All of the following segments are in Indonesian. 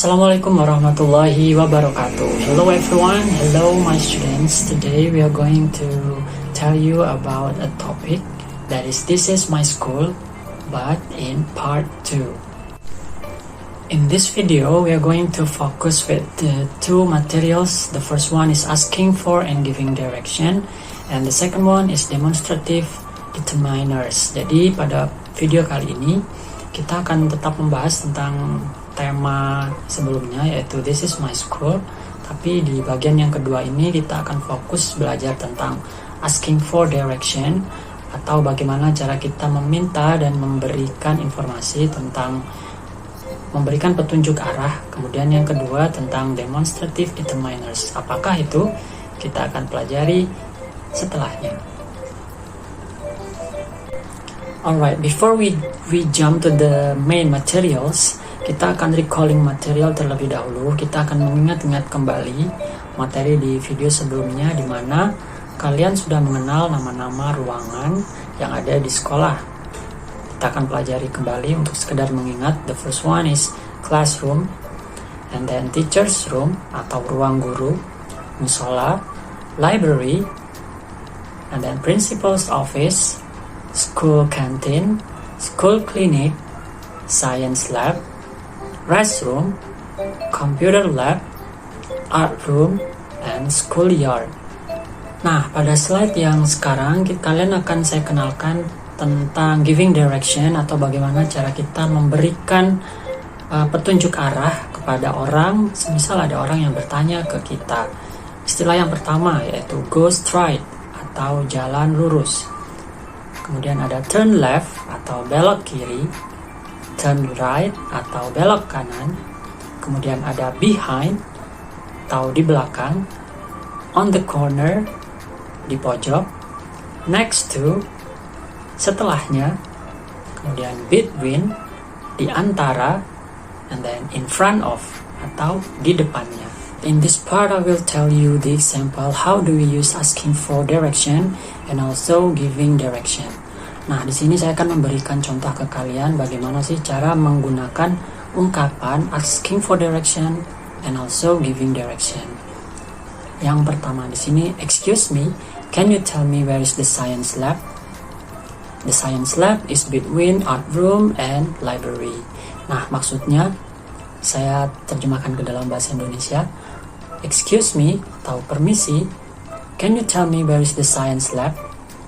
Assalamualaikum warahmatullahi wabarakatuh. Hello everyone, hello my students. Today we are going to tell you about a topic that is This is my school, but in part 2. In this video, we are going to focus with the two materials. The first one is asking for and giving direction, and the second one is demonstrative determiners. Jadi pada video kali ini kita akan tetap membahas tentang tema sebelumnya, yaitu This is my school. Tapi di bagian yang kedua ini kita akan fokus belajar tentang asking for direction, atau bagaimana cara kita meminta dan memberikan informasi tentang memberikan petunjuk arah. Kemudian yang kedua tentang demonstrative determiners. Apakah itu? Kita akan pelajari setelahnya. Alright, before we jump to the main materials, kita akan recalling material terlebih dahulu. Kita akan mengingat-ingat kembali materi di video sebelumnya, di mana kalian sudah mengenal nama-nama ruangan yang ada di sekolah. Kita akan pelajari kembali untuk sekedar mengingat. The first one is classroom, and then teacher's room atau ruang guru, musola, library, and then principal's office, school canteen, school clinic, science lab, restroom, computer lab, art room, and schoolyard. Nah, pada slide yang sekarang kalian akan saya kenalkan tentang giving direction, atau bagaimana cara kita memberikan petunjuk arah kepada orang. Semisal ada orang yang bertanya ke kita. Istilah yang pertama yaitu go straight atau jalan lurus. Kemudian ada turn left atau belok kiri, turn right atau belok kanan. Kemudian ada behind atau di belakang, on the corner di pojok, next to setelahnya, kemudian between di antara, and then in front of atau di depannya. In this part I will tell you the example how do we use asking for direction and also giving direction. Nah, di sini saya akan memberikan contoh ke kalian bagaimana sih cara menggunakan ungkapan asking for direction and also giving direction. Yang pertama di sini, excuse me, can you tell me where is the science lab? The science lab is between art room and library. Nah, maksudnya saya terjemahkan ke dalam bahasa Indonesia. Excuse me atau permisi, can you tell me where is the science lab?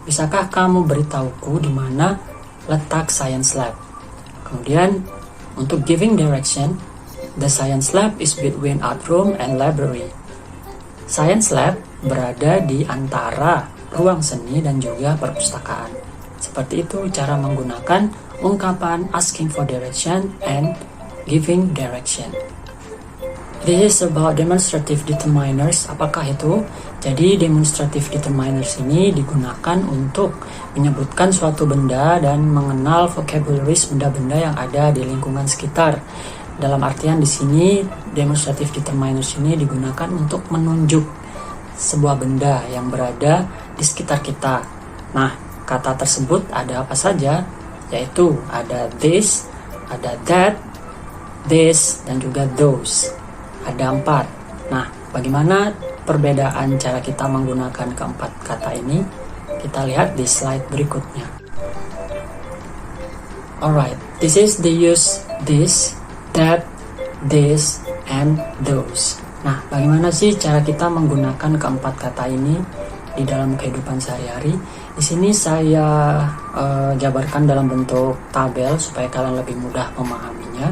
Bisakah kamu beritahuku di mana letak science lab? Kemudian untuk giving direction, the science lab is between art room and library. Science lab berada di antara ruang seni dan juga perpustakaan. Seperti itu cara menggunakan ungkapan asking for direction and giving direction. This is about demonstrative determiners. Apakah itu? Jadi demonstrative determiners ini digunakan untuk menyebutkan suatu benda dan mengenal vocabularies benda-benda yang ada di lingkungan sekitar. Dalam artian di sini demonstrative determiners ini digunakan untuk menunjuk sebuah benda yang berada di sekitar kita. Nah, kata tersebut ada apa saja? Yaitu ada this, ada that, this, dan juga those. Ada 4. Nah, bagaimana perbedaan cara kita menggunakan keempat kata ini? Kita lihat di slide berikutnya. Alright, this is the use this, that, this, and those. Nah, bagaimana sih cara kita menggunakan keempat kata ini di dalam kehidupan sehari-hari? Di sini saya jabarkan dalam bentuk tabel supaya kalian lebih mudah memahaminya.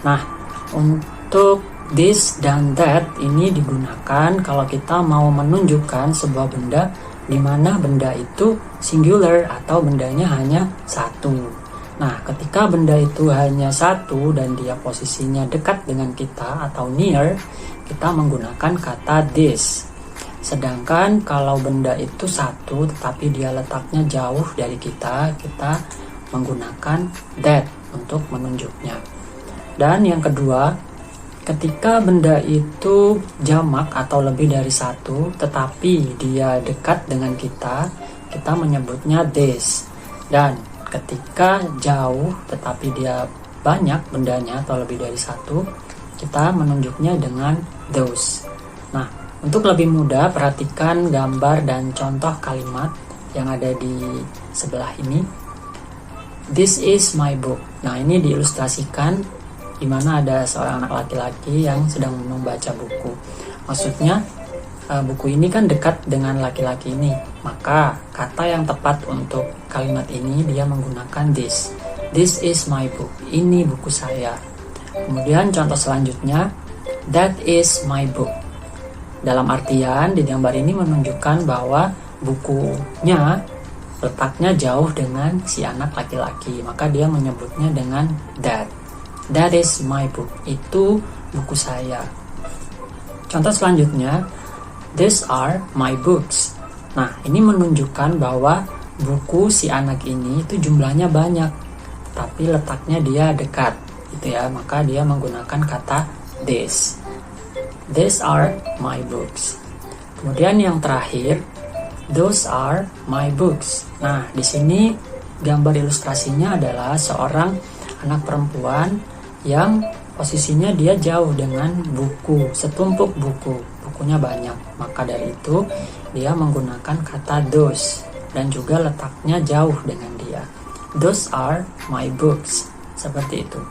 Nah, untuk this dan that ini digunakan kalau kita mau menunjukkan sebuah benda di mana benda itu singular atau bendanya hanya satu. Nah, ketika benda itu hanya satu dan dia posisinya dekat dengan kita atau near, kita menggunakan kata this. Sedangkan kalau benda itu satu tetapi dia letaknya jauh dari kita, kita menggunakan that untuk menunjuknya. Dan yang kedua, ketika benda itu jamak atau lebih dari satu, tetapi dia dekat dengan kita, kita menyebutnya this. Dan ketika jauh, tetapi dia banyak bendanya atau lebih dari satu, kita menunjuknya dengan those. Nah, untuk lebih mudah, perhatikan gambar dan contoh kalimat yang ada di sebelah ini. This is my book. Nah, ini diilustrasikan di mana ada seorang anak laki-laki yang sedang membaca buku. Maksudnya, buku ini kan dekat dengan laki-laki ini, maka kata yang tepat untuk kalimat ini dia menggunakan this. This is my book. Ini buku saya. Kemudian contoh selanjutnya, that is my book. Dalam artian di gambar ini menunjukkan bahwa bukunya letaknya jauh dengan si anak laki-laki, maka dia menyebutnya dengan that. That is my book. Itu buku saya. Contoh selanjutnya, these are my books. Nah, ini menunjukkan bahwa buku si anak ini itu jumlahnya banyak, tapi letaknya dia dekat, gitu ya. Maka dia menggunakan kata this. These are my books. Kemudian yang terakhir, those are my books. Nah, di sini gambar ilustrasinya adalah seorang anak perempuan yang posisinya dia jauh dengan buku, setumpuk buku. Bukunya banyak, maka dari itu dia menggunakan kata those dan juga letaknya jauh dengan dia. Those are my books. Seperti itu.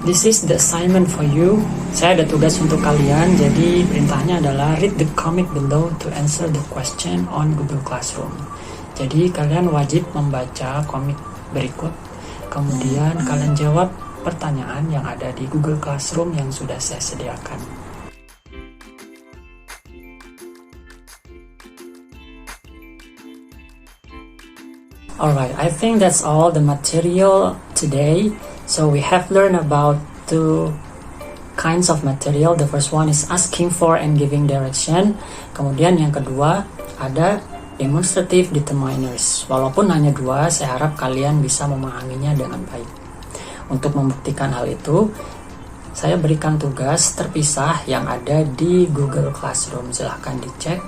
This is the assignment for you. Saya ada tugas untuk kalian. Jadi perintahnya adalah read the comic below to answer the question on Google Classroom. Jadi kalian wajib membaca komik berikut. Kemudian kalian jawab pertanyaan yang ada di Google Classroom yang sudah saya sediakan. Alright, I think that's all the material today. So we have learned about two kinds of material. The first one is asking for and giving direction. Kemudian yang kedua ada demonstrative determiners. Walaupun hanya dua, saya harap kalian bisa memahaminya dengan baik. Untuk membuktikan hal itu, saya berikan tugas terpisah yang ada di Google Classroom. Silahkan dicek.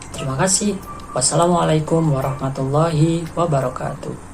Terima kasih. Wassalamualaikum warahmatullahi wabarakatuh.